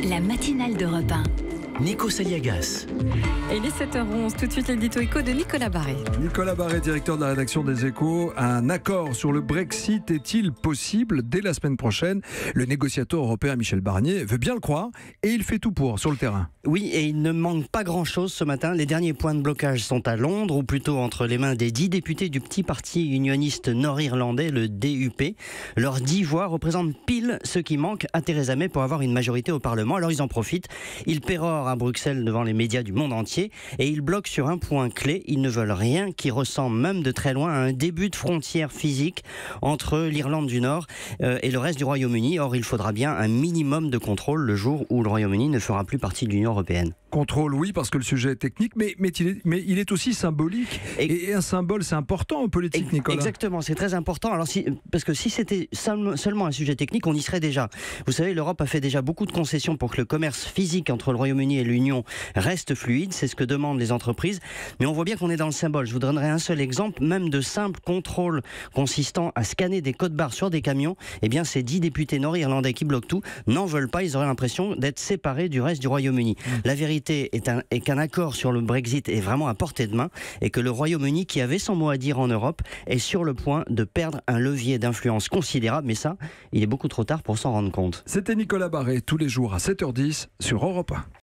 La matinale d'Europe 1. Nico Saliagas. Et il est 7h11, tout de suite l'édito éco de Nicolas Barré. Nicolas Barré, directeur de la rédaction des Échos. Un accord sur le Brexit est-il possible dès la semaine prochaine? Le négociateur européen Michel Barnier veut bien le croire et il fait tout pour sur le terrain. Oui, et il ne manque pas grand-chose ce matin. Les derniers points de blocage sont à Londres, ou plutôt entre les mains des 10 députés du petit parti unioniste nord-irlandais, le DUP. Leurs 10 voix représentent pile ce qui manque à Theresa May pour avoir une majorité au Parlement. Alors ils en profitent. Ils pérorent à Bruxelles devant les médias du monde entier et ils bloquent sur un point clé. Ils ne veulent rien qui ressemble même de très loin à un début de frontière physique entre l'Irlande du Nord et le reste du Royaume-Uni. Or, il faudra bien un minimum de contrôle le jour où le Royaume-Uni ne fera plus partie de l'Union européenne. Contrôle, oui, parce que le sujet est technique, mais il est aussi symbolique. Et un symbole, c'est important en politique, Nicolas. Exactement, c'est très important. Alors parce que si c'était seulement un sujet technique, on y serait déjà. Vous savez, l'Europe a fait déjà beaucoup de concessions pour que le commerce physique entre le Royaume-Uni et l'Union reste fluide. C'est ce que demandent les entreprises. Mais on voit bien qu'on est dans le symbole. Je vous donnerai un seul exemple, même de simple contrôle consistant à scanner des codes barres sur des camions. Eh bien, ces 10 députés nord-irlandais qui bloquent tout n'en veulent pas. Ils auraient l'impression d'être séparés du reste du Royaume-Uni. La vérité est qu'un accord sur le Brexit est vraiment à portée de main et que le Royaume-Uni, qui avait son mot à dire en Europe, est sur le point de perdre un levier d'influence considérable. Mais ça, il est beaucoup trop tard pour s'en rendre compte. C'était Nicolas Barré, tous les jours à 7h10 sur Europe 1.